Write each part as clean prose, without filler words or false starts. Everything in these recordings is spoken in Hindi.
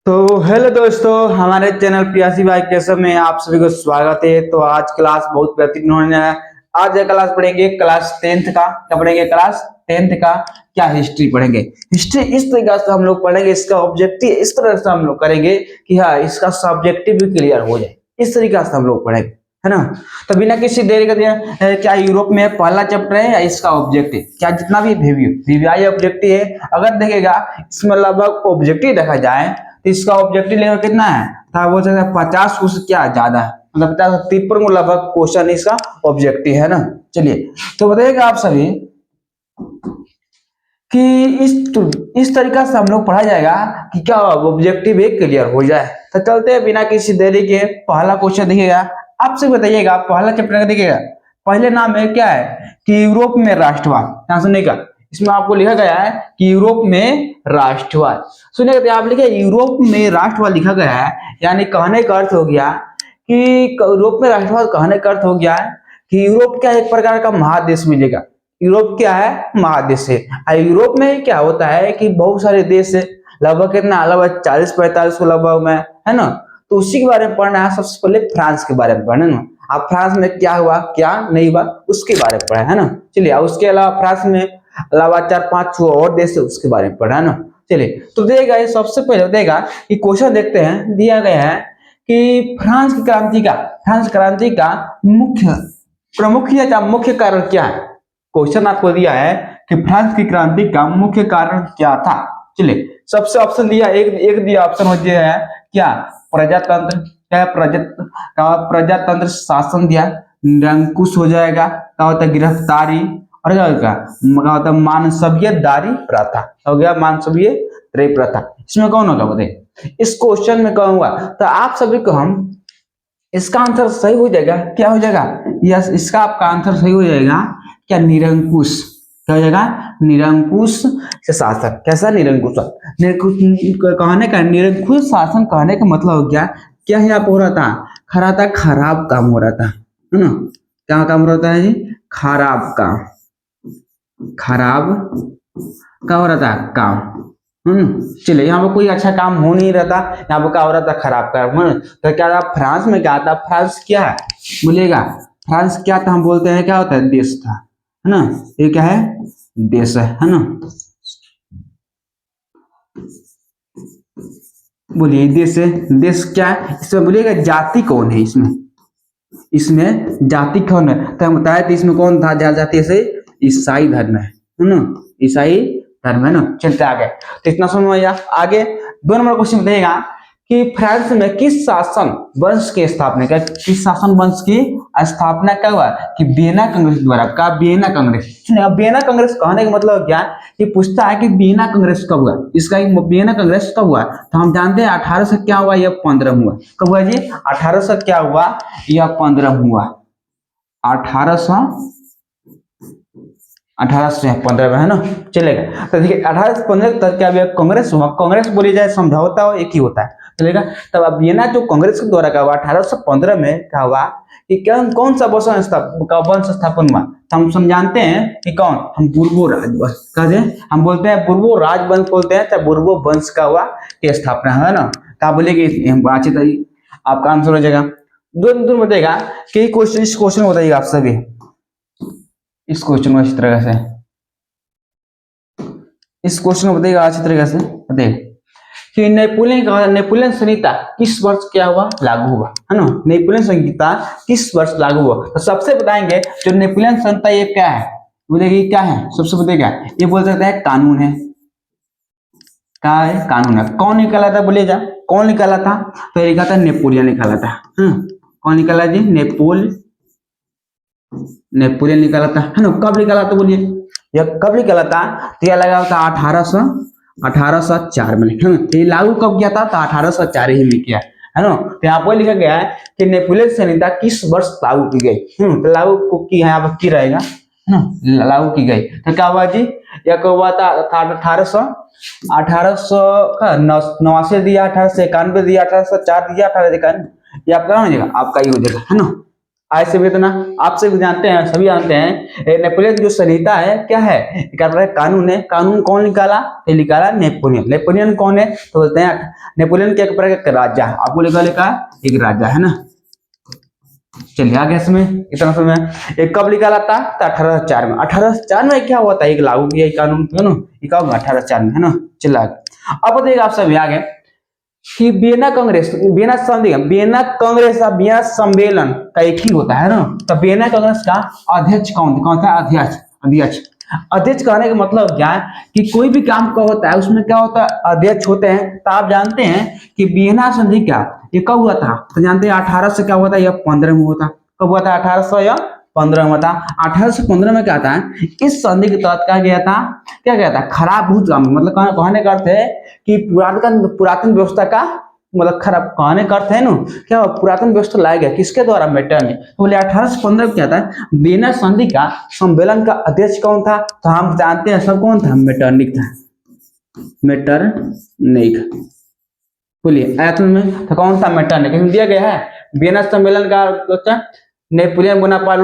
तो हेलो दोस्तों, हमारे चैनल पियासी भाई कैसे में आप सभी को स्वागत है। तो आज क्लास बहुत बेहतरीन होने है। आज ये क्लास पढ़ेंगे क्लास 10th का। क्या पढ़ेंगे? क्लास 10th का क्या हिस्ट्री पढ़ेंगे। हिस्ट्री इस तरीके से हम लोग पढ़ेंगे, इसका ऑब्जेक्टिव इस तरह से हम लोग करेंगे कि हाँ इसका सब्जेक्टिव भी क्लियर हो जाए। इस तरीके से हम लोग पढ़ेंगे, है ना। तो बिना किसी देरी के दिए क्या यूरोप में पहला चैप्टर है या इसका ऑब्जेक्टिव क्या जितना भी वीवीआई ऑब्जेक्टिव है, अगर देखेगा इसमें लगभग ऑब्जेक्टिव देखा जाए तो इसका ऑब्जेक्टिव लेवल कितना है था, वो 50 उससे क्या ज्यादा है, मतलब 50-53 को लगभग क्वेश्चन इसका ऑब्जेक्टिव है ना। चलिए तो बताइएगा आप सभी कि इस तरीका से हम लोग पढ़ा जाएगा कि क्या ऑब्जेक्टिव एक क्लियर हो जाए। तो चलते हैं बिना किसी देरी के। पहला क्वेश्चन देखिएगा, आपसे बताइएगा पहला चैप्टर का देखिएगा। पहले नाम है क्या है कि यूरोप में राष्ट्रवाद। ध्यान सुनिएगा, इसमें आपको लिखा गया है कि यूरोप में राष्ट्रवाद। सुनिएगा आप लिखे यूरोप में राष्ट्रवाद लिखा गया है, यानी कहने का अर्थ हो गया कि यूरोप में राष्ट्रवाद कहने का अर्थ हो गया कि यूरोप क्या एक प्रकार का महादेश मिलेगा। यूरोप क्या है? महादेश है। यूरोप में क्या होता है कि बहुत सारे देश है, लगभग कितना लगभग 40-45 लगभग में, है ना। तो उसी के बारे में पढ़ना है। सबसे पहले फ्रांस के बारे में पढ़ना है ना। आप फ्रांस में क्या हुआ क्या नहीं हुआ उसके बारे में पढ़ा है ना। चलिए उसके अलावा फ्रांस में अलावा 4-5 और देश है उसके बारे में पढ़ा है ना। चलिए तो देगा सबसे पहले देगा कि क्वेश्चन देखते हैं। दिया गया है कि फ्रांस क्रांति का मुख्य प्रमुख या मुख्य कारण क्या है। क्वेश्चन आपको दिया है कि फ्रांस की क्रांति का मुख्य कारण क्या था। चलिए सबसे ऑप्शन दिया एक दिया ऑप्शन हो है क्या प्रजातंत्र, क्या प्रजातंत्र शासन दिया, निरंकुश हो जाएगा, क्या होता है गिरफ्तारी, और क्या होता है मानसवियतदारी प्रथा। हो गया मानसवियतदारी प्रथा। इसमें कौन होगा बताइए, इस क्वेश्चन में कौन हुआ। तो आप सभी को हम इसका आंसर सही हो जाएगा, क्या हो जाएगा यस, इसका आपका आंसर सही हो जाएगा क्या निरंकुश। क्या हो जाएगा निरंकुश शासक। कैसा निरंकुश कहने का, निरंकुश शासन कहने का मतलब हो गया क्या यहाँ पे हो रहा था खराब काम हो रहा था, है ना। क्या काम हो रहा है जी? खराब काम हो रहा था काम। चलिए यहाँ पे कोई अच्छा काम हो नहीं रहा था, यहाँ पे क्या हो रहा था खराब काम। तो क्या था फ्रांस में, क्या था फ्रांस क्या है बोलिएगा, फ्रांस क्या था हम बोलते हैं क्या होता है देश था, है ना। ये क्या है देश है ना। बोलिए देश है, देश क्या है इसमें बोलिएगा जाति कौन है इसमें जाति कौन है। तो हम बताया तो इसमें कौन था जाति से ईसाई धर्म है ना, ईसाई धर्म है ना। चलते आगे, तो इतना समझ में आया। आगे 2 नंबर क्वेश्चन बताइएगा कि फ्रांस में किस शासन वंश की स्थापना क्या, किस शासन वंश की स्थापना क्या हुआ कि वियना कांग्रेस द्वारा। का वियना कांग्रेस, वियना कांग्रेस कहने का मतलब क्या कि पूछता है कि वियना कांग्रेस कब हुआ, इसका वियना कांग्रेस कब हुआ। तो हम जानते हैं 1800 क्या हुआ या 15 हुआ। कब हुआ जी? 1800 क्या हुआ या 15 हुआ। 1815 में, है ना। चलेगा तो देखिए 1815 तक क्या कांग्रेस हुआ। कांग्रेस बोली जाए समझौता हो एक ही होता है, चलेगा। तब अब ये ना जो कांग्रेस के द्वारा क्या हुआ 1815 में क्या हुआ कि कौन सा वंश स्थापन हुआ। तो हम समझाते हैं कि कौन, हम बुर्बो राजवंश कहते हैं, हम बोलते हैं बुर्बो राजवंश बोलते हैं, चाहे बुर्बो वंश का हुआ की स्थापना, है ना। क्या बोलेगी अच्छी तरह आपका आंसर हो जाएगा। दो बताएगा कि इस क्वेश्चन बताइएगा आप सभी, इस क्वेश्चन को अच्छी तरह से, इस क्वेश्चन को बताइएगा अच्छी तरीके से बताइए कि नेपोलियन संहिता किस वर्ष क्या हुआ लागू हुआ, है ना। नेपोलियन संहिता किस वर्ष लागू हुआ। तो सबसे बताएंगे जो नेपोलियन संहिता ये क्या है, बोलेगी क्या है सबसे बताइएगा। ये बोल सकते हैं कानून है, क्या है कानून है। कौन निकाला था बोलिए जा, कौन निकाला था। तो लिखा था नेपोलियन निकाला था। कौन निकाला जी? नेपोलियन निकाला था, है ना। कब निकाला था बोलिए, यह कब निकाला था। तो यह लगा था 1804 में, है ना। ये लागू कब किया था? तो 1804 ही में किया, है ना। तो यहाँ पर लिखा गया है कि नेपोलियन संहिता किस वर्ष लागू की गई। तो लागू की यहाँ पर की रहेगा, है ना, लागू की गई। तो क्या हुआ जी, यह कब हुआ था 1889 दिया, 1891 दिया, 1804 दिया, 1891, ये आपका हो जाएगा, आपका ही हो जाएगा, है ना। आज से भी इतना आपसे भी जानते हैं, सभी जानते हैं, नेपोलियन जो संहिता है क्या है, क्या कानून है। कानून कौन निकाला, तो निकाला नेपोलियन। नेपोलियन कौन है, तो बोलते हैं नेपोलियन के एक प्रकार का राजा, आपको लिखा लिखा एक राजा है ना। चलिए आगे इसमें इतना समय एक कब निकाला था, तो 1804 में। 1804 में क्या हुआ था, एक लागू किया कानून है ना, ये कब 1804 में है ना। चलिए आगे अब बताइएगा आप सभी आगे कि वियना कांग्रेस, वियना संधि, वियना कांग्रेस का वियना सम्मेलन का एक ही होता है ना। तो वियना कांग्रेस का अध्यक्ष कौन था, अध्यक्ष। अध्यक्ष अध्यक्ष कहने का मतलब क्या है कि कोई भी काम का होता है उसमें क्या होता है, अध्यक्ष होते हैं। तो आप जानते हैं कि वियना संधि क्या ये कब हुआ था, तो जानते हैं 1800 क्या हुआ था, यह 15 में हुआ था। कब हुआ था, 1815 में हुआ था। 1815 में क्या था, इस संधि के तहत क्या गया था, क्या गया था, खराब भूत मतलब कहने का अर्थ है कि पुरातन व्यवस्था का मतलब खराब कहने का अर्थ है ना, क्या पुरातन व्यवस्था लाया गया किसके द्वारा, मेटरनिख। तो बोले 1815 क्या था, वियना संधि का सम्मेलन का अध्यक्ष कौन था, तो हम जानते हैं सब कौन था, मेटरनिख था। मेटरनिख बोलिए आयतन में तो कौन सा, मेटरनिख दिया गया है। वियना सम्मेलन का नेपोलियन बोनापार्ट,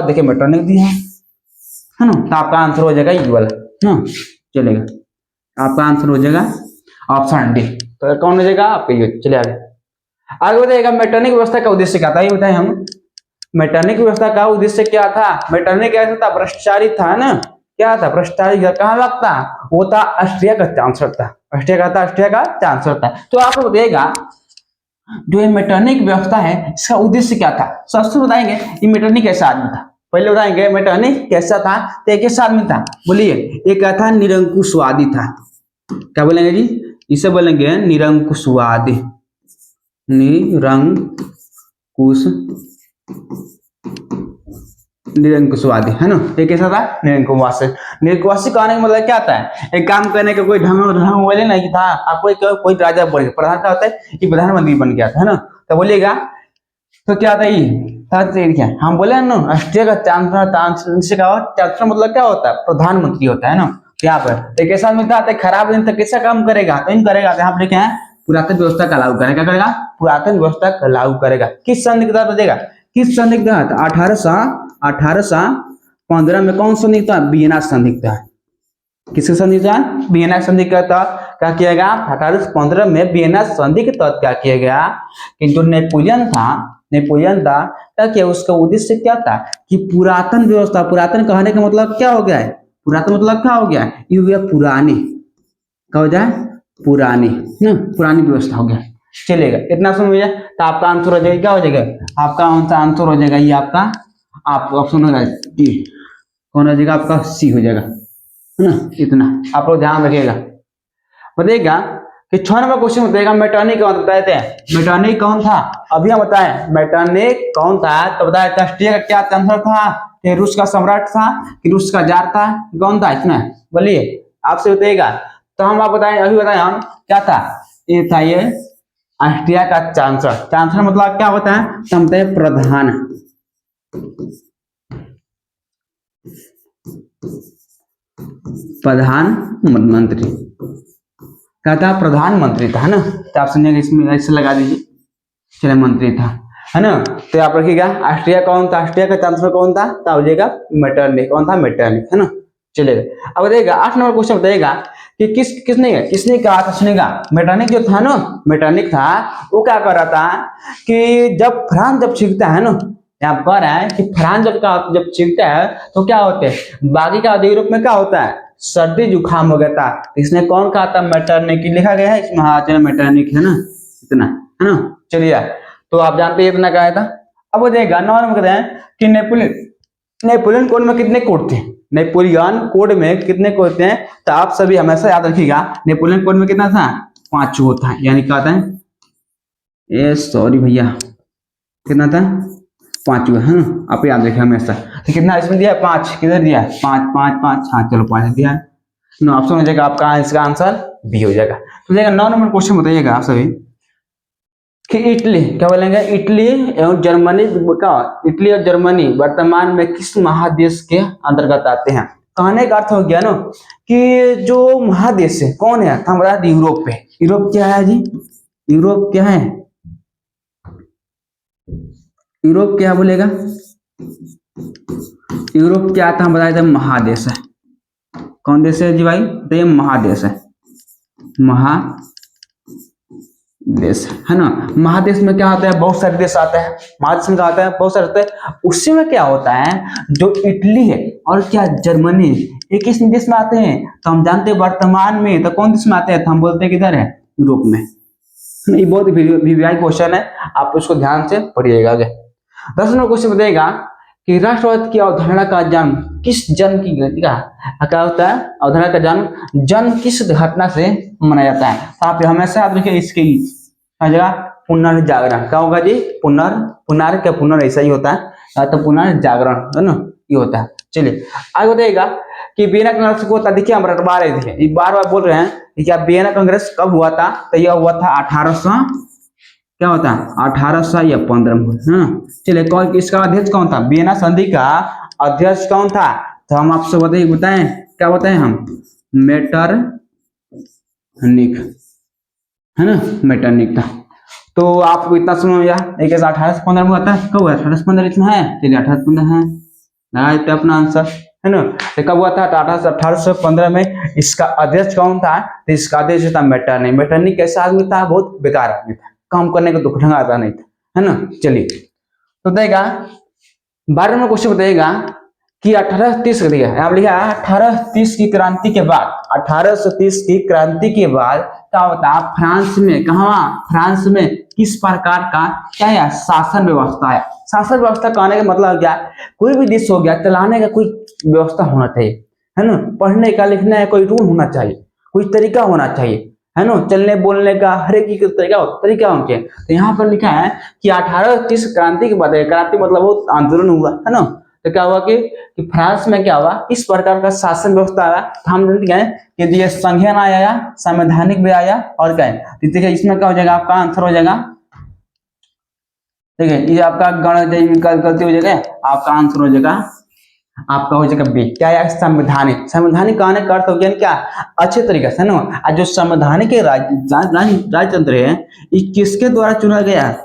देखिए मेटरनिख दिया है ना। तो आपका आंसर हो जाएगा ये वाला ना। चलेगा आपका आंसर हो जाएगा ऑप्शन डी। तो कौन हो जाएगा आपका ये। चलिए आगे आगे बताइएगा मेटरनिख व्यवस्था का उद्देश्य क्या था, ये बताएं हम। मेटरनिख व्यवस्था का उद्देश्य क्या था, मेटरनिख कैसा था, भ्रष्टाचारी था ना। क्या था, भ्रष्टाचारी कहाँ लगता, वो था ऑस्ट्रिया का चांसलर था। ऑस्ट्रिया का चांसलर था। तो आप बताइएगा जो ये मेटरनिख व्यवस्था है इसका उद्देश्य क्या था। सबसे बताएंगे ये मेटरनिख कैसा आदमी था, पहले बताएंगे मेटरनिख कैसा था, तो एक कैसा आदमी था बोलिए। एक क्या था, निरंकुशवादी था। क्या बोलेंगे जी, इसे बोलेंगे निरंकुशवादी। निरंकुशवादी है ना। एक कैसा था, निरंकुशवासी। निरंकुशवासी कहने का मतलब क्या आता है, एक काम करने का कोई ढंग बोले नहीं था। आपको कोई राजा बन प्रधान क्या होता है, ये प्रधानमंत्री बन गया था है ना। तो बोलिएगा तो क्या आता है, हम बोले ना ऑस्ट्रिया का चांसलर मतलब क्या होता है, प्रधानमंत्री होता है ना। यहाँ पर एक ऐसा मिलता है खराब दिन तक कैसा काम करेगा, तो इन करेगा। यहाँ पर क्या है, पुरातन व्यवस्था का लागू करेगा। क्या करेगा, पुरातन व्यवस्था का लागू करेगा। किस संधि के तहत देगा, किस संधि के तहत, 1815 में कौन संधि था, वियना संधि था। किसके संधि था, वियना संधि के तहत क्या किया गया, 1815 में वियना संधि के तहत क्या किया गया कि जो नेपोलियन था क्या किया, उसका उद्देश्य क्या था कि पुरातन व्यवस्था, पुरातन कहने का मतलब क्या हो गया है, पुरातन मतलब क्या हो गया, ये हो गया पुरानी, क्या हो जाए, पुरानी ना, पुरानी व्यवस्था हो गया। चलेगा इतना समझ में। तो आपका आंसर हो जाएगा, क्या हो जाएगा, आपका आंसर हो जाएगा ये आपका, आप ऑप्शन होगा डी। कौन हो जाएगा आपका, सी हो जाएगा है ना। इतना आप लोग ध्यान रखिएगा। बताइएगा कि 6 नंबर क्वेश्चन बताएगा मेटरनिख कौन, बताते हैं मेटरनिख कौन था। अभी हम बताएं मेटरनिख कौन था, तो बताया ऑस्ट्रिया का क्या चांसलर था, कि रूस का सम्राट था, कि रूस का जार था, कौन था इसमें बोलिए, आपसे बताइएगा। तो हम आप बताएं, अभी बताएं हम क्या था, ये था ये ऑस्ट्रिया का चांसलर। चांसलर मतलब क्या होता है, समझते हैं प्रधान, प्रधानमंत्री क्या था, प्रधानमंत्री था है ना। तो आप समझेंगे इसमें ऐसे लगा दीजिए, चलिए मंत्री था है ना। तो आप रखिएगा ऑस्ट्रिया कौन था, ऑस्ट्रिया का चांसलर कौन था, तो हो जाएगा मेटरनिख, कौन था, मेटरनिख है ना। चलिएगा अब बताइएगा 8 नंबर क्वेश्चन बताइएगा कि किसने कहा था, सुनेगा मेटरनिख जो था ना, मेटरनिख था वो क्या कर रहा था कि जब फ्रांस जब छींकता है ना, यहाँ कह रहा है कि फ्रांस जब छींकता है तो क्या होते हैं, बाकी का यूरोप में क्या होता है, सर्दी जुकाम हो गया था। इसने कौन कहा था, मेटरनिख लिखा गया है इसमें, हाँ चलो मेटरनिख है ना, इतना है ना। चलिए तो आप जानते हैं इतना कहा था। अब हो जाएगा 9 नंबर कहते हैं कि नेपोलियन कोड में कितने कोड थे, नेपोलियन कोड में कितने कोड थे। तो आप सभी हमेशा याद रखिएगा नेपोलियन कोड में कितना था, 5 होता है, यानी क्या था, ए सॉरी भैया कितना था, 5 है ना। आप याद रखिए हमेशा। तो कितना इसमें दिया, 5 किधर दिया, 5 5 5, हाँ चलो 5 दिया है। नो ऑप्शन हो जाएगा आपका, इसका आंसर बी हो जाएगा। तो जाएगा 9 नंबर क्वेश्चन बताइएगा आप सभी कि इटली, क्या बोलेंगे, इटली एवं जर्मनी का, इटली और जर्मनी वर्तमान में किस महादेश के अंतर्गत आते हैं। कहने का अर्थ हो गया ना कि जो महादेश है कौन है, हम बता दें यूरोप पे। यूरोप क्या है जी, यूरोप क्या है, यूरोप क्या बोलेगा, यूरोप क्या था हम बताए थे, महादेश है। कौन देश है जी भाई, तो ये महादेश है, महादेश है ना। महादेश में क्या होता है, बहुत सारे देश आते हैं, महादेश में क्या होता है, बहुत सारे होते हैं। उसी में क्या होता है, जो इटली है और क्या जर्मनी, ये किस देश में आते हैं, तो हम जानते हैं वर्तमान में तो कौन देश में आते हैं, तो हम बोलते हैं किधर है, यूरोप में। ये बहुत वीवीआई क्वेश्चन है, आप उसको ध्यान से पढ़िएगा आगे। 10 नंबर क्वेश्चन बताएगा कि राष्ट्रवाद की अवधारणा का जन्म किस जन्म की क्या होता है, अवधारणा का जन्म किस घटना से मनाया जाता है। तो आप हमेशा याद रखिए इसकी जगह पुनर्जागरण क्या होगा जी, पुनर ऐसा ही होता है, तो पुनर्जागरण है ना, ये होता है। चलिए आगे बताइएगा कि वियना कांग्रेस को होता, देखिए हम रटवा रहे थे, बार बार बोल रहे हैं कि क्या वियना कांग्रेस कब हुआ था, तो यह हुआ था 1800 क्या होता है 1815 में, है ना। चलिए कौन इसका अध्यक्ष कौन था, वियना संधि का अध्यक्ष कौन था, तो हम आपसे बताएं क्या बताएं हम, मेटरनिक है ना, मेटरनिक था। तो आपको इतना समझ गया, एक 1815 में हुआ था, कब हुआ 1815 इतना है, चलिए 1815 है, लगा देते अपना आंसर है ना। तो कब हुआ था, 1815 में। इसका अध्यक्ष कौन था, तो इसका अध्यक्ष था मेटरनिक। मेटरनिक कैसा आदमी था, बहुत बेकार आदमी था, काम करने का दुख ढंग आता नहीं था, है ना। चलिए तो बताएगा 12 नंबर क्वेश्चन बताइएगा कि 1830 का दिया यहाँ लिखा 1830 की क्रांति के बाद, 1830 की क्रांति के बाद क्या होता है, फ्रांस में कहा, फ्रांस में किस प्रकार का क्या है शासन व्यवस्था है। शासन व्यवस्था कहने का मतलब क्या, कोई भी देश हो गया चलाने का कोई व्यवस्था होना चाहिए, है ना। पढ़ने का लिखने का कोई रूल होना चाहिए, कोई तरीका होना चाहिए, है ना। चलने बोलने का हर एक तरीका होना चाहिए। तो यहाँ पर लिखा है कि 1830 क्रांति के बाद, क्रांति मतलब वो आंदोलन हुआ, है ना। तो क्या हुआ कि फ्रांस में क्या हुआ, इस प्रकार का शासन व्यवस्था आया। तो हम जानते हैं कि ये संघीय न्याय आया, संवैधानिक भी आया, और क्या है, देखिए इसमें क्या हो जाएगा, आपका आंसर हो जाएगा, ठीक है, ये आपका गलती हो जाएगा, आपका आंसर हो जाएगा, आपका हो जाएगा बी, क्या है संवैधानिक। संवैधानिक कहने का अर्थ हो गया क्या, अच्छे तरीके से ना। जो संवैधानिक राजतंत्र है, ये किसके द्वारा चुना गया,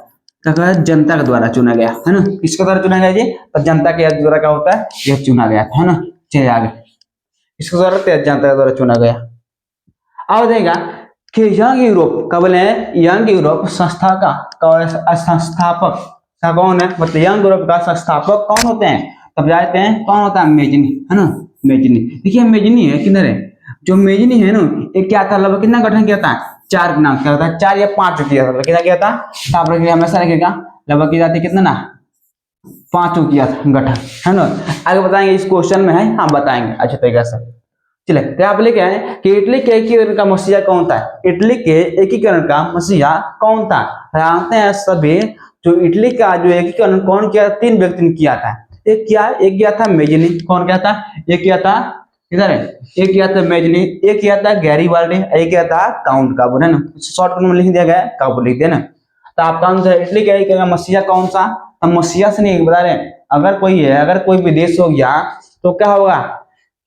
जनता के द्वारा चुना गया, है ना। किसके द्वारा चुना गया जी, तो जनता के द्वारा क्या होता है, यह चुना गया था, है ना। चलिए आगे, इसके द्वारा जनता के द्वारा चुना गया। अब देगा कि यंग यूरोप का बोले, यंग यूरोप संस्था का संस्थापक कौन है, मतलब यंग यूरोप का संस्थापक कौन होते हैं, तब जानते हैं कौन होता है, मेजनी, है ना। मेजनी, देखिए मेजनी है किधर है, जो मेजनी है ना, ये क्या था, लगभग कितना गठन किया था, 4 नाम क्या होता है, 4 या 5 किया था, कितना किया था, आप रखिए हमेशा रखिएगा, लगभग की जाती कितना ना, 5 किया था गठन, है ना। आगे बताएंगे, इस क्वेश्चन में है, हम बताएंगे अच्छे तरीके से। चलिए तो आप लिखे हैं कि इटली के एकीकरण का मसीहा कौन था, इटली के एकीकरण का मसीहा कौन था। जानते हैं सभी, जो इटली का जो एकीकरण कौन किया, 3 व्यक्ति ने किया था। एक किया था मेजनी, कौन किया था, एक किया था इधर है, एक किया था मेजनी, एक किया था गैरीबाल्डी, एक किया था काउंट काबूल, है ना। शॉर्ट में लिख दिया गया है, काबूल लिख दिया ना। तो आपका आंसर इटली का एकीकरण का मसीहा कौन सा, हम मसीहा से नहीं बता रहे, अगर कोई है, अगर कोई विदेश हो गया तो क्या होगा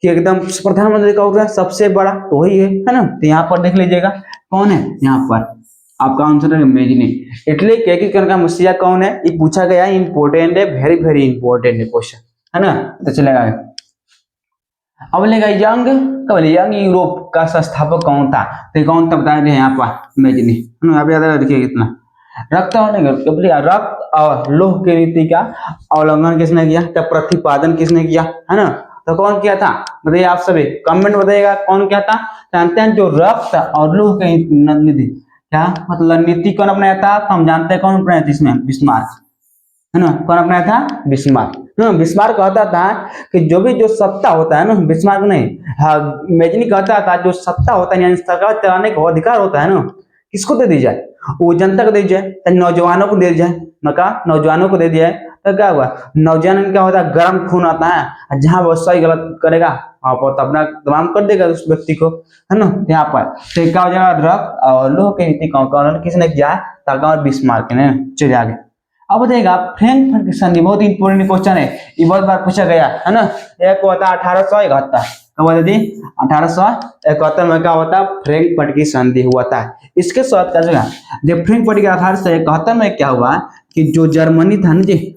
कि एकदम प्रधानमंत्री का होगा सबसे बड़ा, तो वही है ना। तो यहाँ पर देख लीजिएगा कौन है, यहाँ पर आपका आंसर है मेजनी। इटली के एकीकरण का मसीहा कौन है, ये पूछा गया, इंपोर्टेंट है, वेरी वेरी इंपोर्टेंट है क्वेश्चन, है ना। तो चलेगा अब लेगा यंग यूरोप का संस्थापक कौन था, तो कौन था बता दें यहाँ पर, मेजनी, है ना। आप याद रखिए कितना, रक्त और लोह की रीति का अवलंबन किसने किया, क्या प्रतिपादन किसने किया, है ना। तो कौन किया था, बताइए आप सभी कमेंट बताइएगा कौन क्या था। जानते हैं जो रक्त और लोह की नीति, क्या मतलब नीति कौन अपनाया था, तो हम जानते हैं कौन अपनाया था इसमें, बिस्मार्क, है ना। कौन अपनाया था, बिस्मार्क। बिस्मार्क कहता था कि जो भी जो सत्ता होता है ना, बिस्मार्क नहीं, हाँ मेजनी कहता था जो सत्ता होता है यानी सरकार चलाने का अधिकार होता है ना, किसको दे दी जाए, वो जनता को दे दी जाए, नौजवानों को दे दी जाए, नौजवानों को दे दिया है। तो क्या हुआ, नौजवान क्या होता है, गर्म खून आता है, जहां वो सही गलत करेगा वहां पर तो अपना तमाम कर देगा उस व्यक्ति को, है ना। यहाँ पर तो क्या हो जाएगा, रक्त और लोह की नीति कौन किसने किया है, ताकि बिस्मार्क ने। चलिए आगे, अब बताइएगा फ्रैंकफर्ट की संधि, बहुत इंपोर्टेंट क्वेश्चन है, ये बहुत बार पूछा गया, है ना। एक हुआ था 1871, कब हुआ था जी? 1871 में क्या हुआ था? फ्रैंकफर्ट की संधि हुआ था। इसके साथ क्या जगह जब फ्रैंकफर्ट की 1871 में क्या हुआ कि जो जर्मनी था ना जी,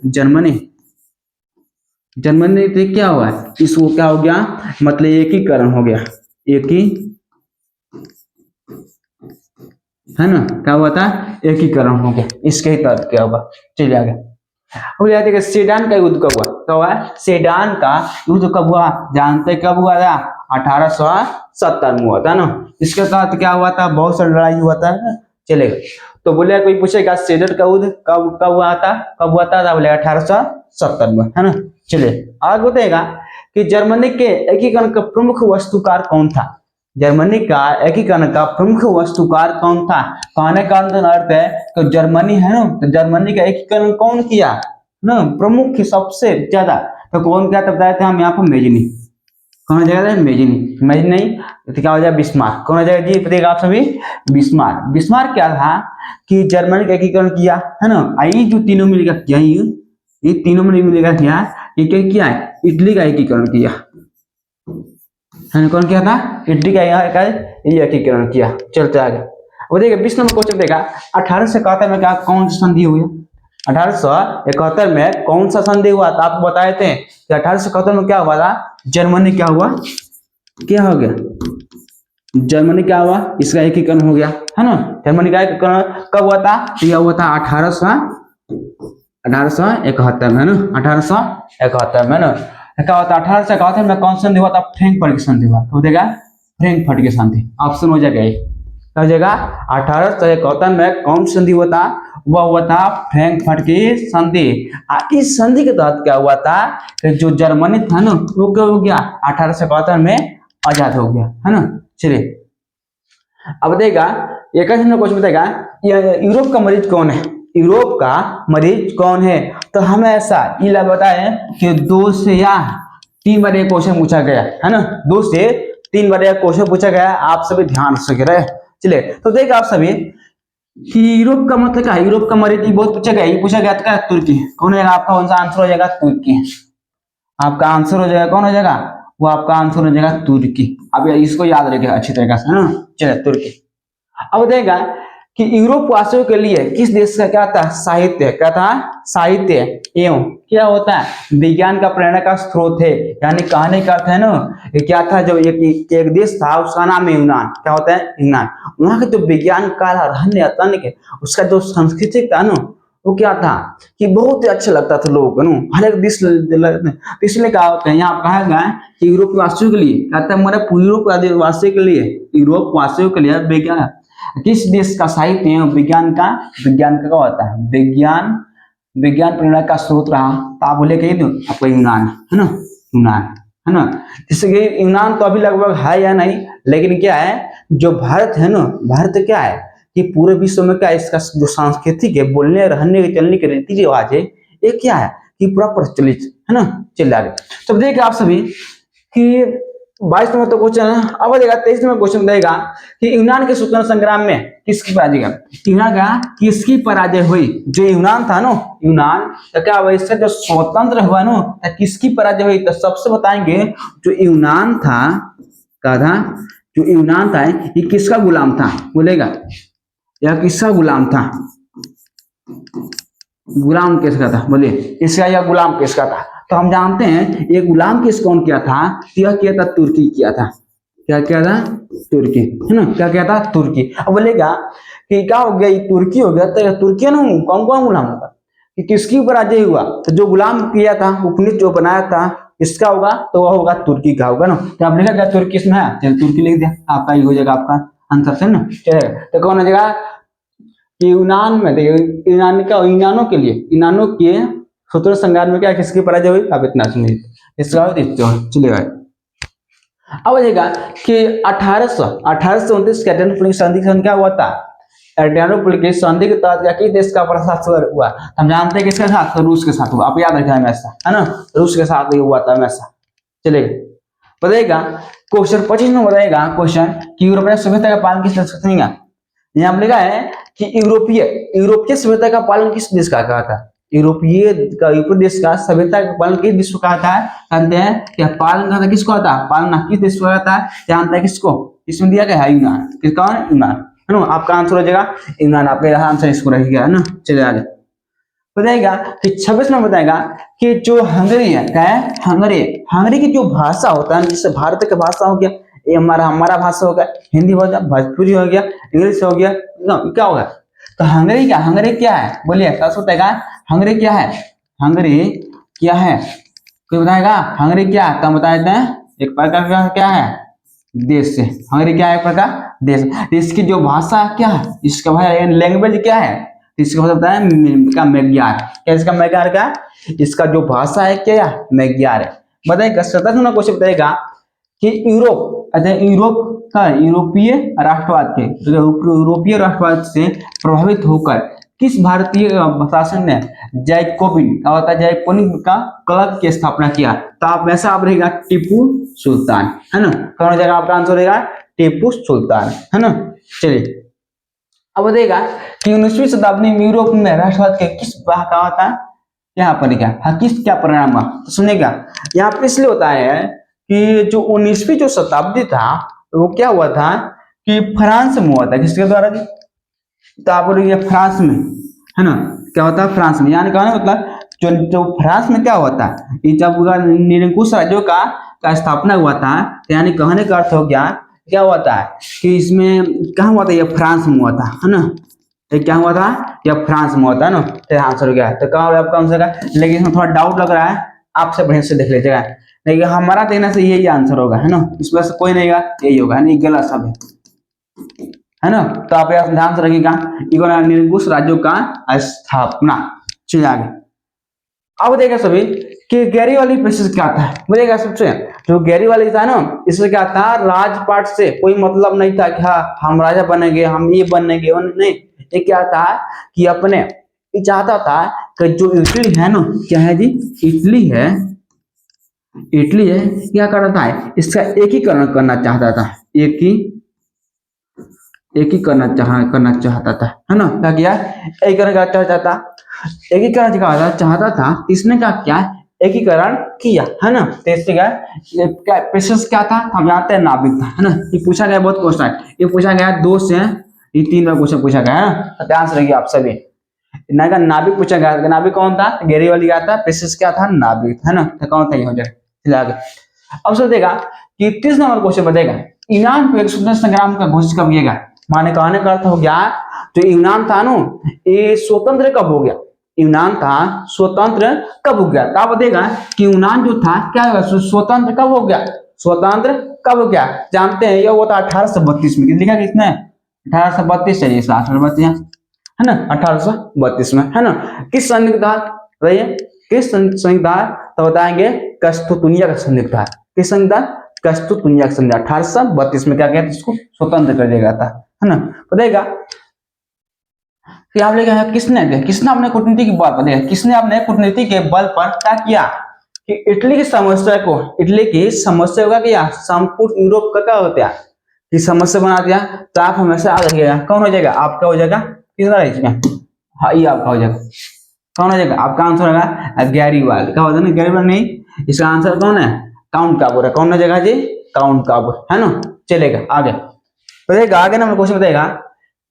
जर्मनी से क्या हुआ, इसको क्या हो गया, मतलब एकीकरण हो गया, एक ही है ना, क्या हुआ था? एकीकरण हो गया। इसके ही तहत क्या हुआ, चलिए आगे। अब जाते हैं सेडान का युद्ध कब हुआ? कब हुआ? सेडान का युद्ध कब हुआ? जानते कब हुआ था? 1870 में हुआ था ना। इसके तहत क्या हुआ था? बहुत सारी लड़ाई हुआ था। चलेगा, तो बोले कोई पूछेगा सेडन का युद्ध कब कब हुआ था? कब हुआ था? बोले 1870 में, है ना। चलिए आगे बताएगा कि जर्मनी के एकीकरण का प्रमुख वस्तुकार कौन था? जर्मनी का एकीकरण का प्रमुख वस्तुकार कौन था? कहने का अर्थ है तो जर्मनी है ना, तो जर्मनी का एकीकरण कौन किया ना, प्रमुख सबसे ज्यादा, तो कौन क्या बताए थे हम यहाँ पर? मेजिनी। कौन हो जाएगा? मेजिनी। मेजिनी नहीं तो क्या हो जाएगा? बिस्मार्क। कौन हो जाएगा जी? बताइएगा आप सभी। बिस्मार्क। बिस्मार्क क्या था कि जर्मनी का एकीकरण किया, है ना। ये जो तीनों मिलेगा क्या, ये तीनों मिलेगा क्या, ये क्या किया है? इटली का एकीकरण किया, है ना। कौन किया था? इटली का ये एकीकरण किया। चलते आगे, वो देखिए 20 नंबर क्वेश्चन देगा 1871 में क्या कौन सी संधि हुई? 1871 में कौन सा संधि हुआ था? आपको बताए थे कि 1871 में क्या हुआ था? जर्मनी क्या हुआ, क्या हो गया? जर्मनी क्या हुआ? इसका एकीकरण हो गया, है ना। जर्मनी का एकीकरण कब हुआ था? यह हुआ था 1871 में, है ना। 1871 में ना क्या होता है? 1871 में कौन सा संधि हुआ था? फ्रैंकफर्ट की संधि हुआ। तो देगा फ्रैंकफर्ट की संधि, ऑप्शन हो जाएगा ये, क्या हो जाएगा? 1871 में कौन सी संधि हुआ था? वह हुआ था फ्रैंकफर्ट की संधि। इस संधि के तहत क्या हुआ था कि जो जर्मनी था ना, वो क्या हो गया? 1871 में आजाद हो गया, है ना। चलिए अब बताएगा एक क्वेश्चन बताएगा यूरोप का मरीज कौन है? यूरोप का मरीज कौन है? तो हमें ऐसा इला बताए कि 2 से या 3 बार ये क्वेश्चन पूछा गया, है ना। 2 से 3 बार ये क्वेश्चन पूछा गया, आप सभी ध्यान से रहे। चलिए तो देखिए आप सभी कि यूरोप का मतलब क्या है? यूरोप का मरीज बहुत पूछा गया, ये पूछा गया था तुर्की। कौन है आपका? कौन सा आंसर हो जाएगा? तुर्की। आपका आंसर हो जाएगा, कौन हो जाएगा? वो आपका आंसर हो जाएगा तुर्की। अब इसको याद रखिएगा अच्छी तरीके से, है ना। चलिए तुर्की। अब देगा कि यूरोप वासियों के लिए किस देश का क्या था? साहित्य। क्या था? साहित्य एवं क्या होता है? विज्ञान का प्रेरणा का स्रोत है। यानी कहने का अर्थ है ना, ये क्या था? जो एक देश था उसका नाम है यूनान। क्या होता है? यूनान। वहां के जो विज्ञान काल रहने तनिक उसका जो संस्कृति था ना, वो क्या था कि बहुत ही अच्छा लगता था लोगों को ना, हर एक देश इसलिए क्या होता है यहाँ कहा गया है कि यूरोप वासियों के लिए कहता है, हमारे यूरोप वासियों के लिए, यूरोप वासियों के लिए विज्ञान किस देश का साहित्य है? विज्ञान का क्या होता है? विज्ञान प्रेरणा का स्रोत रहा, तो आप बोले कही आपको यूनान, है ना। यूनान, है ना। जैसे कि यूनान तो अभी लगभग है या नहीं, लेकिन क्या है जो भारत है ना, भारत क्या है कि पूरे विश्व में क्या इसका जो सांस्कृतिक है, बोलने रहने के चलने के रीति रिवाज है, ये क्या है कि पूरा प्रचलित, है ना। चल रहा है। तो देखिए आप सभी कि 22 नंबर तो क्वेश्चन है। अब देगा 23 नंबर क्वेश्चन देगा कि यूनान के स्वतंत्रता संग्राम में किसकी पराजय हुई? यूनान का किसकी पराजय हुई? जो यूनान था ना, यूनान तो क्या वैसे जो स्वतंत्र हुआ ना, तो किसकी पराजय हुई? तो सबसे बताएंगे जो यूनान था, क्या था? जो यूनान था ये किसका गुलाम था? बोलेगा यह किसका गुलाम था? गुलाम किसका था? बोलिए इसका या गुलाम किसका था? तो हम जानते हैं ये गुलाम किस कौन किया था? यह किया था तुर्की किया था। क्या किया था? तुर्की, है ना। क्या किया था? तुर्की। अब बोलेगा कि क्या हो गया? तुर्की हो गया, तो तुर्की है ना, कौन कौन गुलाम होगा कि किसकी पराजय हुआ? तो जो गुलाम किया था, उपनिषद जो बनाया था, इसका होगा तो वह होगा तुर्की का होगा ना। तो आप लिखा गया तुर्की इसमें है, चलो तुर्की लिख दिया, आपका ही हो जाएगा आपका आंसर से ना। चलेगा तो कौन हो जाएगा? यूनान में देखिए यूनानों के लिए, यूनानों के स्वतंत्रता संग्राम में क्या किसकी पराजय हुई? आप इतना सुनिए, इसका चलिए अब देखिएगा कि 1829 के एडिनोपुल संधि क्या हुआ था? एडिनोपुल की संधि के तहत क्या किस देश का प्रशासन हुआ? हम जानते हैं किसके साथ? तो रूस के साथ हुआ। आप याद रखें हमेशा, है ना, रूस के साथ ही हुआ था हमेशा। चलिए बताइएगा क्वेश्चन 25 में बताइएगा क्वेश्चन कि यूरोपीय सभ्यता का पालन किस देश का? यहाँ लिखा है कि यूरोपीय सभ्यता का पालन किस देश का कहा था? यूरोपीय देश का सभ्यता का पालन किस देश को कहा था, जानते हैं क्या पालन करता किसको आता है, पालना किस देश को आता है, जानते हैं किसको, इसमें दिया गया है यूनान, किसका यूनान, है ना। आपका आंसर हो जाएगा यूनान, आपका आंसर इसको रहेगा, है ना। चलिए आगे बताएगा कि 26 में बताएगा कि जो हंगरी है, क्या है हंगरी, हंगरी की जो भाषा होता है, जैसे भारत की भाषा हो गया, ये हमारा भाषा हो गया, हिंदी हो गया, भोजपुरी हो गया, इंग्लिश हो गया, क्या होगा, तो हंगरी क्या है बोलिए, क्या बताएगा हंगरी क्या है, हंगरी क्या है, कोई बताएगा हंगरी क्या है, तो बता देते हैं एक प्रकार का क्या है देश से, हंगरी क्या है एक प्रकार देश, इसकी जो भाषा क्या है, इसका भाषा लैंग्वेज क्या है, इसका मतलब होता है का मैग्यार, क्या इसका मैग्यार का, इसका जो भाषा है क्या मैग्यार है। बताएगा 27वां क्वेश्चन बताएगा कि यूरोप, अच्छा यूरोप का यूरोपीय राष्ट्रवाद के, यूरोपीय राष्ट्रवाद से प्रभावित होकर किस भारतीय शासन ने जैकोबिन का क्लब की स्थापना किया, तो आप वैसा आप रहेगा टीपू सुल्तान, है ना। कौन हो जाएगा आपका आंसर रहेगा टीपू सुल्तान, है ना। चलिए अब बताएगा कि 19वीं शताब्दी में यूरोप में राष्ट्रवाद के किस कहा होता है, यहाँ पर क्या किस क्या परिणाम हुआ, तो सुनेगा यहाँ पर इसलिए होता है कि जो 19वीं जो शताब्दी था वो क्या हुआ था कि फ्रांस में हुआ था, किसके द्वारा, तो आप बोलिए फ्रांस में, है ना, क्या होता है फ्रांस में, यानी कहने मतलब जो फ्रांस में क्या हुआ था, जब निरंकुश राज्यों का स्थापना हुआ था, यानी कहने का अर्थ हो गया क्या हुआ था कि इसमें कहाँ हुआ था, ये फ्रांस में हुआ था, है ना, ये क्या हुआ था, यह फ्रांस में हुआ था ना, तो आंसर हो गया। तो कहाँ आपका आंसर है, लेकिन इसमें थोड़ा डाउट लग रहा है, आपसे बढ़िया से देख लीजिएगा, लेकिन हमारा देने से यही आंसर होगा, है ना, इसमें से कोई नहीं होगा, यही होगा, नहीं गलत सब है ना। तो आप ध्यान से रखिएगा निरंकुश राज्यों का स्थापना। चलिए आगे अब देखिए सभी कि गैरी वाली प्रोसेस क्या था, बोलेगा सबसे जो गैरी वाली था ना, इससे क्या था राजपाट से कोई मतलब नहीं था कि हाँ हम राजा बनेंगे, हम ये बनेंगे, नहीं, ये क्या था कि अपने ये चाहता था कि जो इटली है ना, क्या है जी इटली है, इटली है, क्या करना था इसका एकीकरण करना चाहता था, करना चाहता था, है ना, क्या किया एकीकरण करना चाहता, एकीकरण चाहता था, इसने क्या एकीकरण किया, है ना। तो इससे क्या प्रेशर क्या था, हम जानते हैं नाभिक था, है ना। ये पूछा गया बहुत क्वेश्चन, ये पूछा गया 2 से ये 3 बार क्वेश्चन पूछा गया, है ना। ध्यान से रखिए आप सभी, नाभिक पूछा गया, नाभिक कौन था, गैरी वाली क्या था, प्रेशर क्या था नाभिक, है ना, तो कौन था ये हो जाए आगे। अब सर देगा कि 30 नंबर क्वेश्चन बताएगा ईरान को एक स्वतंत्र संग्राम का घोषित कब किया गया, माने कहने का अर्थ हो गया जो यूनान था ना, ये स्वतंत्र कब हो गया, यूनान था स्वतंत्र कब हो गया, तो आप देगा कि यूनान जो था क्या होगा स्वतंत्र कब हो गया, स्वतंत्र कब हो गया, जानते हैं ये वो था 1832 में, लिखा किसने 1832 है, 1832 है ना, 1832 में, है ना। किस संधि था रहिए, किस संधि था, तो बताएंगे कस्तूतुनिया का संधि था, किस संधि था कस्तूतुनिया का संधि, 1832 में क्या कहते हैं इसको स्वतंत्र कर दिया गया था, है ना। बताएगा फिर आप लेगा किसने अपने कूटनीति की बात बताएगा, किसने अपने कूटनीति के बल पर क्या किया कि इटली की समस्या का किया संपूर्ण यूरोप का क्या होता है कि समस्या बना दिया, तो आप हमेशा याद रखिएगा कौन हो जाएगा, आपका हो जाएगा किसका इसमें, हाँ ये आपका हो जाएगा, कौन हो जाएगा आपका आंसर होगा गैरीवाल, क्या होता है ना गैरीवाल, नहीं इसका आंसर कौन है काउंट काबूर है, कौन हो जाएगा जी काउंट काबूर, है ना। चलेगा आगे बताएगा, आगे ना क्वेश्चन बताएगा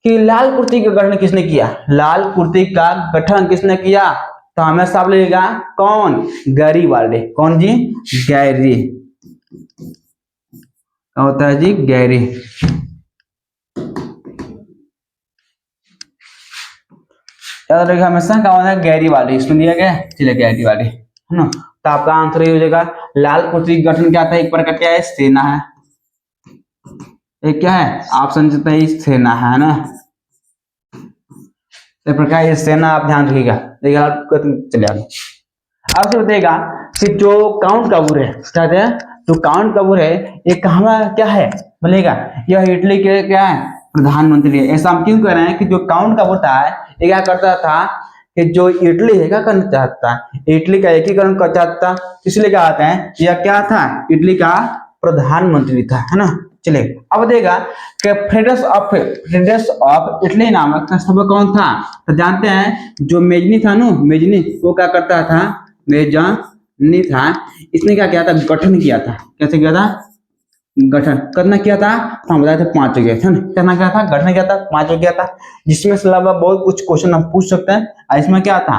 कि लाल कुर्ती का गठन किसने किया, लाल कुर्ती का गठन किसने किया, तो हमेशा आप लेगा कौन गैरीवाल्डी, कौन जी गैरी, क्या होता है जी गैरी, याद रखिएगा हमेशा क्या होता है गैरीवाल्डी, इसमें दिया गया चलिए गैरीवाल्डी, है ना। तो आपका आंसर ये हो जाएगा लाल कुर्ती का गठन क्या था, एक प्रकार क्या है सेना है, एक क्या है ऑप्शन जितना ही सेना है ना, इस प्रकार ये सेना आप ध्यान रखिएगा, देखिएगा चले आगे। अब से बताइएगा कि जो काउंट काबूर है, जो काउंट काबूर है ये कहाँ क्या है बोलेगा, यह इटली के क्या है प्रधानमंत्री है, ऐसा हम क्यों कह रहे हैं कि जो काउंट काबूर था ये क्या करता था कि जो इटली है क्या करना चाहता है, इटली का एकीकरण करना चाहता, इसलिए क्या आता है यह क्या था इटली का प्रधानमंत्री था, है ना। चलिए अब देगा कि फ्रेडरस ऑफ इटली नामक संस्थापक कौन था? तो जानते हैं जो मेजनी था ना, मेजनी वो क्या करता था, मेजनी था, इसने क्या किया था, गठन किया था। कैसे किया था? गठन करना किया था, तो हम बताए थे 5 जगह था ना, करना क्या था, गठन किया था, 5 जगह था, जिसमें से लगभग बहुत कुछ क्वेश्चन हम पूछ सकते हैं। और इसमें क्या था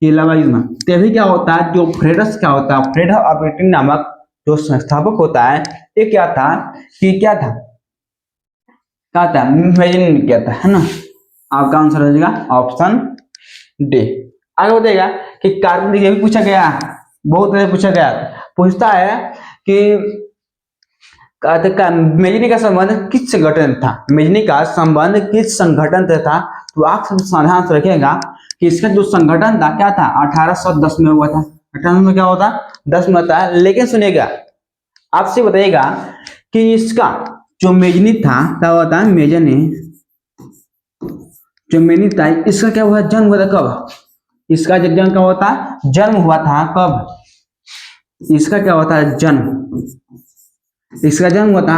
कि लवाइज्म तभी क्या होता है, जो फ्रेडरस क्या होता है, फ्रेडर ऑफ इटली नामक जो संस्थापक होता है, ये क्या था कि क्या था, मेजनी किया था, है ना। आपका आंसर हो जाएगा ऑप्शन डी। आगे बताएगा कि कार्बन, ये भी पूछा गया, बहुत तरह पूछा गया, पूछता है कि मेजनी का संबंध किस संगठन था, मेजनी का संबंध किस संगठन से था? तो आप सब सावधान से रखिएगा कि इसका जो संगठन था क्या था, 1810 में हुआ था। 1800 में क्या होता, 10 में होता है। लेकिन सुनिएगा, आपसे बताइएगा कि इसका जो मेजनी था क्या होता है, मेजनी जो मेजनी था, इसका क्या हुआ, जन्म हुआ था कब? इसका जन्म क्या होता, जन्म हुआ था कब? इसका क्या होता है, जन्म, इसका जन्म हुआ था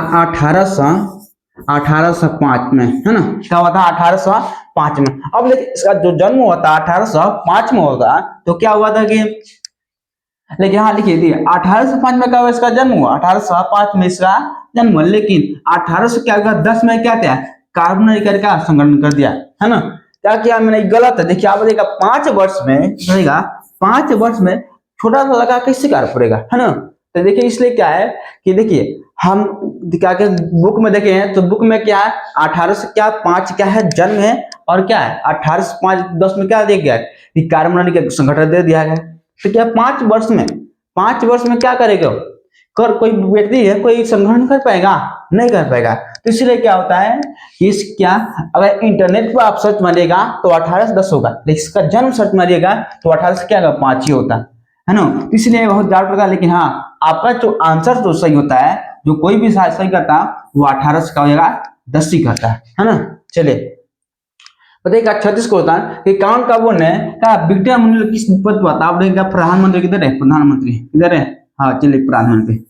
1805 में, है ना। क्या हुआ था, 1805 में। अब लेकिन इसका जो जन्म हुआ था 1805 में होगा, तो क्या हुआ था कि, लेकिन हाँ लिखिए दिए 1805 में क्या हुआ, इसका जन्म हुआ 1805 में इसका जन्म हुआ, लेकिन 1800 क्या हुआ, 10 में क्या था, कार्बन का संगठन कर दिया, है ना। क्या किया मैंने, गलत है। देखिए आप देखा 5 वर्ष में रहेगा, 5 वर्ष में छोटा सा लगा कैसे कार्य पड़ेगा, है ना। तो देखिए इसलिए क्या है कि देखिए हम क्या के बुक में देखे हैं, तो बुक में क्या है, 18 से क्या 5 क्या है, जन्म है, और क्या है 18 से 5 10 में क्या दिया गया है कि कार्बन का संगठन दे दिया गया। तो क्या 5 वर्ष में, 5 वर्ष में क्या करेगा, कर कोई व्यक्ति है कोई संगठन कर पाएगा, नहीं कर पाएगा। तो इसलिए क्या होता है कि इस क्या, अगर इंटरनेट पर आप सर्च मारिएगा तो 18 से 10 होगा, लेकिन इसका जन्म सर्च मारिएगा तो 18 से क्या होगा, 5 ही होता है ना। तो इसलिए बहुत डाउट होगा, लेकिन हाँ आपका जो आंसर जो सही होता है, जो कोई भी सही करता वो 18 से क्या हो जाएगा, 10 ही करता है ना। चलिए बताइएगा 36 को होता है कि कौन का वो ने क्या विक्टोरिया मंडल किस पद पर था? आप देखिएगा प्रधानमंत्री किधर है, प्रधानमंत्री किधर है, हाँ चलिए प्रधानमंत्री, है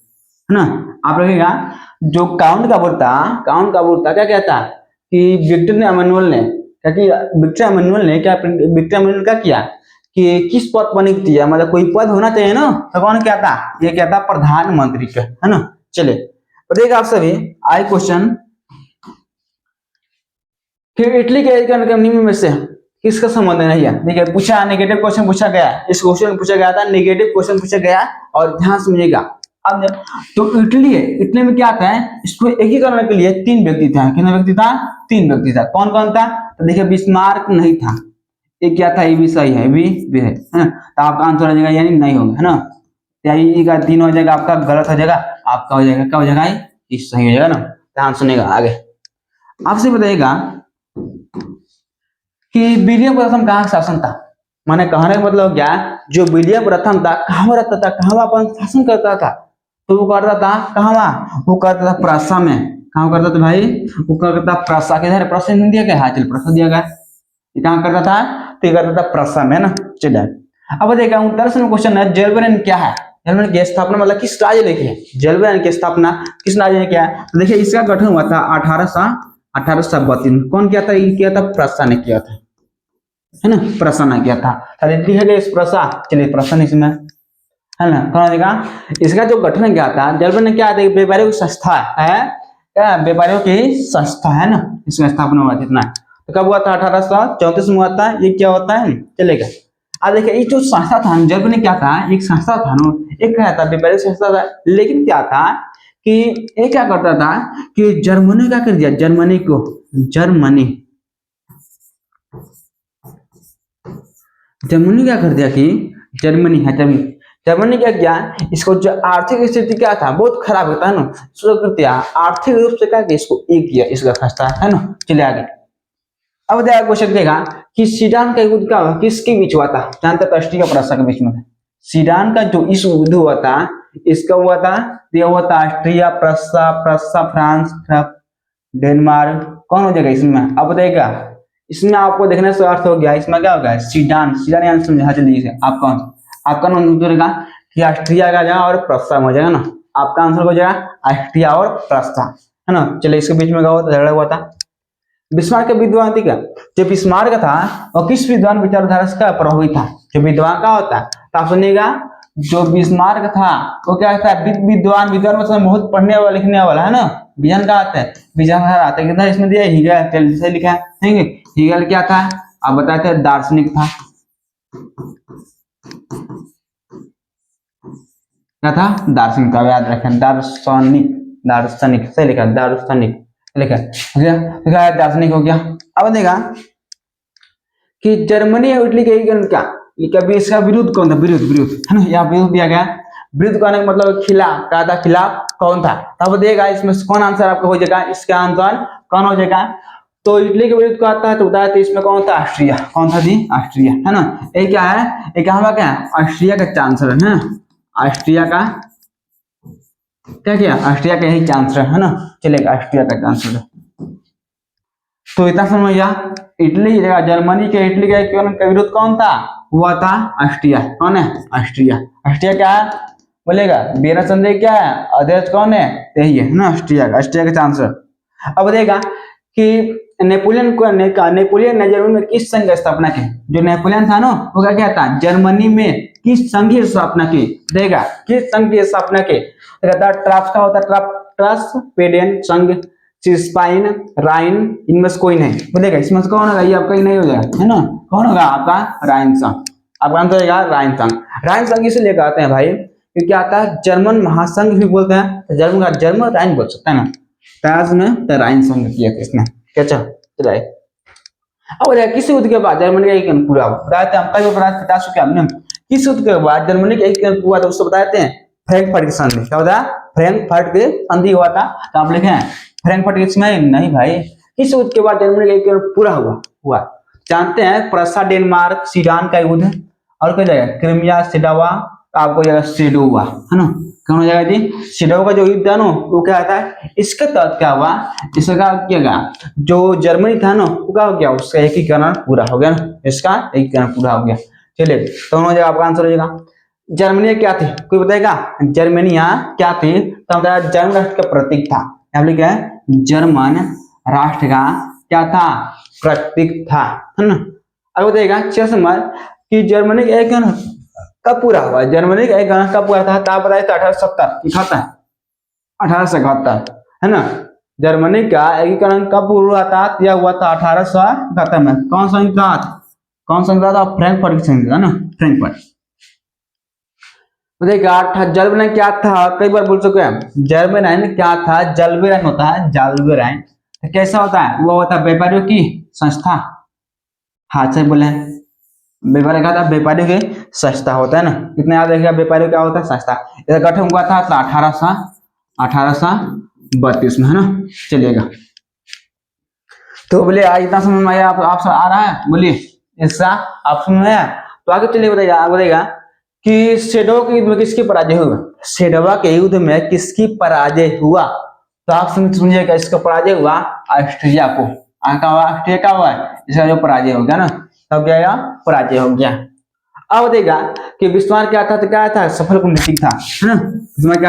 ना। आप देखिएगा जो काउंट का बोलता, काउंट का बोलता क्या कहता कि विक्टोरिया इमैनुअल ने, क्योंकि विक्टोरिया इमैनुअल ने क्या, विक्टोरिया इमैनुअल क्या किया कि किस पद पर नियुक्त किया, मतलब कोई पद होना चाहिए ना, तो कौन क्या था, ये क्या था, प्रधानमंत्री का, है ना। चलिए बताइएगा आप सभी आई क्वेश्चन कि इटली के निम्न में से किसका संबंध नहीं है। देखिए पूछा, नेगेटिव क्वेश्चन पूछा गया, इस क्वेश्चन में पूछा गया था, नेगेटिव क्वेश्चन पूछा गया, और ध्यान समझिएगा। अब तो इटली है, इटली में क्या आता है, इसको एकीकरण के लिए 3 व्यक्ति था, कितने व्यक्ति था, 3 व्यक्ति था। कौन कौन था? तो देखिए बिस्मार्क नहीं था, ये क्या था, ये भी सही है, भी है, तो आपका आंसर हो जाएगा यानी नहीं होगा, है ना। यानी का 3 हो जाएगा, आपका गलत हो जाएगा, आपका हो जाएगा क्या हो जाएगा, ये सही हो जाएगा ना। ध्यान सुनेगा आगे। आपसे बताइएगा कि विलियम प्रथम कहाँ शासन था, माने कहने का मतलब क्या, जो विलियम प्रथम था कहाँ रहता था, कहाँ अपन शासन करता था, तो वो करता था कहाँ, वो करता था प्रसा में। कहाँ करता था भाई, वो करता था प्रसा, किधर प्रसा नहीं दिया गया, हाँ चल प्रसा दिया गया, ये कहाँ करता था, तो ये करता था प्रसा में ना। चलिए अब देखा 39वां क्वेश्चन है, जेलबेरन क्या है, जेलबेरन की स्थापना मतलब किस राज्य ने की है, जेलबेरन की स्थापना किस राज्य ने किया है? तो देखिए इसका गठन हुआ था 1832। कौन किया था, ये किया था प्रसा ने किया था, है ना, प्रसा ने किया था। चलिए है इस प्रसा, चलिए प्रसा इसमें, है ना। कौन देगा, इसका जो गठन किया था, जेलबेरन ने क्या, व्यापारियों की संस्था है, क्या व्यापारियों की संस्था है ना, इसका स्थापना हुआ था इतना। तो कब हुआ था, 1834 में हुआ था। ये क्या होता है, चलेगा। अब देखिए ये जो संस्था था, जर्मनी क्या था, एक संस्था था ना, एक क्या था, व्यापारिक संस्था था, लेकिन क्या था कि ये क्या करता था कि जर्मनी क्या कर दिया, जर्मनी को, जर्मनी क्या कर दिया कि जर्मनी है, जर्मनी क्या किया, इसको जो आर्थिक स्थिति क्या था, बहुत खराब होता है ना, शुरू कर दिया आर्थिक रूप से क्या किया, इसको एक किया, इसका फैसला है ना। चलिए आगे। अब देखा क्वेश्चन देगा कि सीडान का युद्ध क्या किसके बीच हुआ था, जानते ऑस्ट्रिया प्रसा के बीच में। सीडान का जो इस युद्ध हुआ था, इसका हुआ था, ये हुआ था ऑस्ट्रिया प्रसा, प्रसा फ्रांस, डेनमार्क, कौन हो जाएगा इसमें, अब देखा इसमें आपको देखने से अर्थ हो गया, इसमें क्या होगा, सीडान, सीडान यानी समझा चलिए आपका आंसर रहेगा कि ऑस्ट्रिया का जाएगा और प्रसा हो जाएगा ना, आपका आंसर हो जाएगा ऑस्ट्रिया और प्रसा। है ना। चलिए इसके बीच में क्या हुआ था, झगड़ा हुआ था। बिस्मार्क का विद्वान थी क्या, जो बिस्मार्क था वो किस विद्वान विचारधारा से प्रभावित था। जो विद्वान का होता है तो आप सुनिएगा, जो बिस्मार्क था वो क्या था, विद्वान, विद्वान मतलब बहुत पढ़ने वाला लिखने वाला, है ना। विजन का आता है, विचारधारा आता है, कितना इसमें दिया हीगल, से लिखा है। हीगल क्या था आप बताते हैं, दार्शनिक था। क्या था, दार्शनिक था, याद रखें, दार्शनिक, दार्शनिक से लिखा, दार्शनिक लिखा हो गया, दार्शनिक हो गया। अब देखा कि जर्मनी और इटली के कभी इसका विरुद्ध कौन था, विरुद्ध, विरुद्ध, है ना, यहाँ विरुद्ध दिया गया। विरुद्ध कहने का मतलब खिलाफ, क्या था, खिलाफ कौन था। तब देगा इसमें कौन आंसर आपका हो जाएगा, इसका आंसर कौन हो जाएगा। तो इटली के विरुद्ध आता है तो बताया था, इसमें कौन था, ऑस्ट्रिया। कौन था जी, ऑस्ट्रिया, है ना। ये क्या है, ये क्या होगा, क्या ऑस्ट्रिया का चांसलर है ना, ऑस्ट्रिया का क्या किया, ऑस्ट्रिया का यही चांसलर है ना। चलेगा, ऑस्ट्रिया का चांसलर। तो इतना समझ गया, इटली जर्मनी के, इटली के विरुद्ध कौन था, हुआ था ऑस्ट्रिया। कौन है, ऑस्ट्रिया। ऑस्ट्रिया क्या है बोलेगा, बेरा संदेह क्या है, अध्यक्ष कौन है, यही है ना, ऑस्ट्रिया का, ऑस्ट्रिया का चांसलर। अब देगा कि नेपोलियन को, नेपोलियन ने जर्मनी में किस संघ की स्थापना की। जो नेपोलियन था ना वो क्या था, जर्मनी में किस संघ की स्थापना की, देगा किस संघ की स्थापना की। ट्राप्स का होता है, ट्रस पेडेन संघ, सिस्पाइन, राइन, इनमें से कोई नहीं बोलेगा। इसमें से कौन होगा, ये आपका ही नहीं हो जाएगा, है ना। कौन होगा आपका, राइन संघ। आपका आंसर होगा राइन संघ। राइन संघ इसलिए कहते हैं भाई क्योंकि क्या आता है, जर्मन महासंघ भी बोलते हैं, तो जर्मन का जर्मन राइन बोल सकता है ना। ताज में तो राइन संघ किया था इसने, क्या चलाए। अब किस युद्ध के बाद जर्मनी का एक पूरा हुआ, बताते हैं हम कई बार बता चुके हमने। किस युद्ध के बाद जर्मनी का एक हुआ था, उसको बताते हैं फ्रैंकफर्ट की संधि। क्या होता है, फ्रैंकफर्ट की संधि हुआ था। तो आप लिखे फ्रैंकफर्ट की समय, नहीं भाई, किस युद्ध के बाद जर्मनी का एक पूरा हुआ जानते हैं, प्रसा डेनमार्क सीडान का युद्ध, और क्या जाएगा, क्रीमिया सिडावा, आपको जाएगा सेडोवा, है ना। कौन हो जाएगा जी, सेडोवा का जो युद्ध है ना वो क्या आता है, इसके तहत क्या हुआ, इसका क्या किया गया, जो जर्मनी था ना वो क्या हो गया, उसका एकीकरण पूरा हो गया ना, इसका एकीकरण पूरा हो गया। चलिए तो हो जाएगा, आपका आंसर हो जाएगा। जर्मनी क्या थी, कोई बताएगा, जर्मनिया क्या थी, तो बताया जर्मन राष्ट्र का प्रतीक था। यहाँ लिखा है जर्मन राष्ट्र का क्या था, प्रतीक था, है ना। अब बताएगा 6 नंबर कि जर्मनी का एक कब पूरा हुआ, जर्मनी का एक कब पूरा था, तो आप बताइए 1870 1871, है ना। जर्मनी का एकीकरण कब हुआ था, यह हुआ था 1871 में। कौन सा था, कौन सा था, फ्रैंकफर्ट की संधि था ना, फ्रैंकफर्ट। देखिए जल्बेराइन क्या था, कई बार बोल चुके हैं, जल्बेराइन क्या था, जल्बेराइन होता है, जल्बेराइन तो कैसा होता है, वो होता है व्यापारियों की संस्था। हाथ से बोले व्यापारी क्या था, व्यापारियों की संस्था होता है ना। कितने याद रखिएगा, व्यापारियों क्या होता है, संस्था। इसका गठन हुआ था 1832 में, है ना। चलिएगा तो बोले इतना समझ में आया, आप आ रहा है, बोलिए इसका ऑप्शन में है। तो आगे चलिए बताइएगा, आगे बताइएगा कि सेडोवा के युद्ध में किसकी पराजय हुआ, सेडोवा के युद्ध में किसकी पराजय हुआ। तो आप समझिएगा, इसका पराजय हुआ ऑस्ट्रिया को। ऑस्ट्रिया का हुआ है, इसका जो पराजय हो गया ना, तब क्या पराजय हो गया। अब देगा कि बिस्मार्क क्या था, तो क्या था, सफल कूटनीतिक था, है ना। बिस्मार्क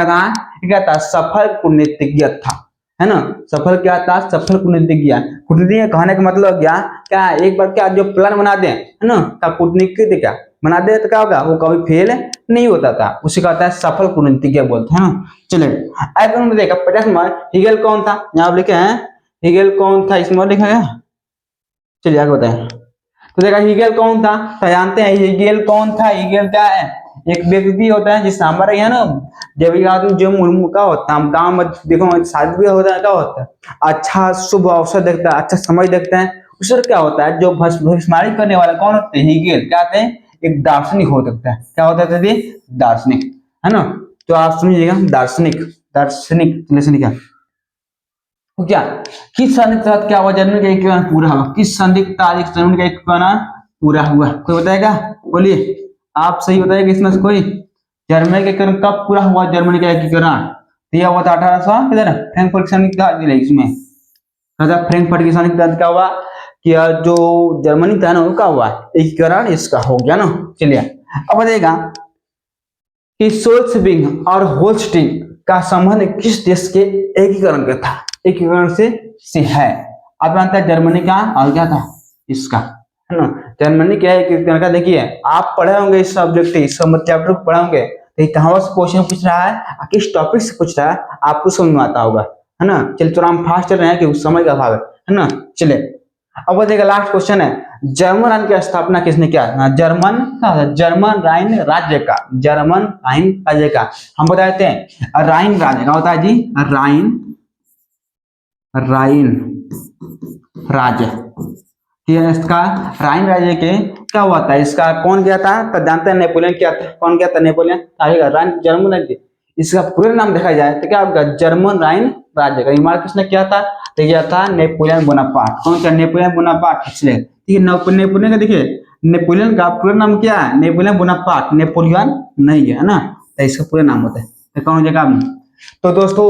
क्या था, सफल कूटनीतिज्ञ था, है ना। सफल क्या था, सफल कूटनीतिज्ञ। कूटनीतिज्ञ कहने का मतलब क्या एक बार क्या जो प्लान बना दे, है ना, का कूटनीतिक क्या बना दे तो क्या होगा, वो कभी फेल नहीं होता था, उसे कहता है सफल कूटनीतिज्ञ बोलते हैं ना। चलिए अब देखा 50 नंबर, हीगल कौन था, यहाँ लिखे हैं हीगल कौन था, इसमें लिखा गया। चलिए आगे बताएं। तो देखा हीगल कौन था, तो जानते हैं हीगल कौन था। हीगल क्या है, एक व्यक्ति होता है जिससे हमारे यहाँ ना, जब एक आदमी जो मुर्मू का होता है, गाँव में देखो शादी भी होता है, क्या होता है, अच्छा शुभ अवसर देखता है, अच्छा समय देखते हैं, उससे क्या होता है, जो भविष्यवाणी करने वाला कौन होते हैं, हीगल क्या होते हैं, एक दार्शनिक हो सकता है। क्या होता है, दार्शनिक, है ना। तो आप समझिएगा, दार्शनिक, दार्शनिक क्या, किस संधि के तहत क्या हुआ, जर्मनी का एकीकरण पूरा हुआ, किस संधि की तारीख जर्मनी का एकीकरण पूरा हुआ, कोई बताएगा, बोलिए आप सही बताइएगा इसमें से कोई। जर्मनी का एकीकरण कब पूरा हुआ, जर्मनी का एकीकरण यह हुआ था 1800 किधर, फ्रैंकफर्ट संधि के तहत इसमें। फ्रैंकफर्ट की संधि के तहत क्या हुआ कि जो जर्मनी था ना उसका हुआ एकीकरण, इसका हो गया ना। चलिए अब बताइएगा कि सोल्सबिंग और होल्स्टीन का संबंध किस देश के एकीकरण का था। एकीकरण से है। अब आता है जर्मनी का, और क्या था इसका, है ना, जर्मनी क्या है एकीकरण का। देखिए आप पढ़े होंगे इस सब्जेक्ट, इस चैप्टर को पढ़े होंगे, तो कहाँ से क्वेश्चन पूछ रहा है, किस टॉपिक से पूछ रहा है, आपको समझ में आता होगा, है ना। चलिए थोड़ा हम फास्ट चल रहे हैं क्योंकि समय का अभाव है ना। चलिए अब देखिए लास्ट क्वेश्चन है, जर्मन राइन की स्थापना किसने किया? जर्मन राइन राज्य का, जर्मन राइन राज्य का हम बता देते हैं, राइन राज्य का होता है जी, राइन राज्य। इसका राइन राज्य के क्या हुआ था, इसका कौन किया था तो जानते हैं, नेपोलियन किया था। कौन किया था? नेपोलियन। राइन जर्मन राज्य, इसका पूरे नाम देखा जाए तो क्या होगा, जर्मन राइन राज्य का निर्माण किसने किया था? तो यह था नेपोलियन बोनापार्ट। कौन सा? Napoleon Bonaparte. इसलिए ठीक है, नेपोलियन का देखिए, नेपोलियन का पूरा नाम क्या है? Napoleon Bonaparte. नेपोलियन नहीं है ना, तो इसका पूरा नाम होता है। तो कौन हो जाएगा? तो दोस्तों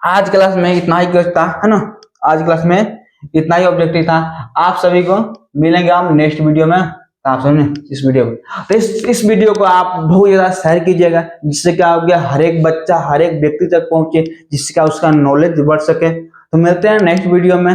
आज क्लास में इतना ही था, है ना। आज क्लास में इतना ही ऑब्जेक्टिव था। आप सभी को मिलेंगे हम नेक्स्ट वीडियो में। आप समझे इस वीडियो में, तो इस वीडियो को आप बहुत ज्यादा शेयर कीजिएगा, जिससे क्या हो गया, हर एक बच्चा, हर एक व्यक्ति तक पहुंचे, जिससे क्या उसका नॉलेज बढ़ सके। तो मिलते हैं नेक्स्ट वीडियो में।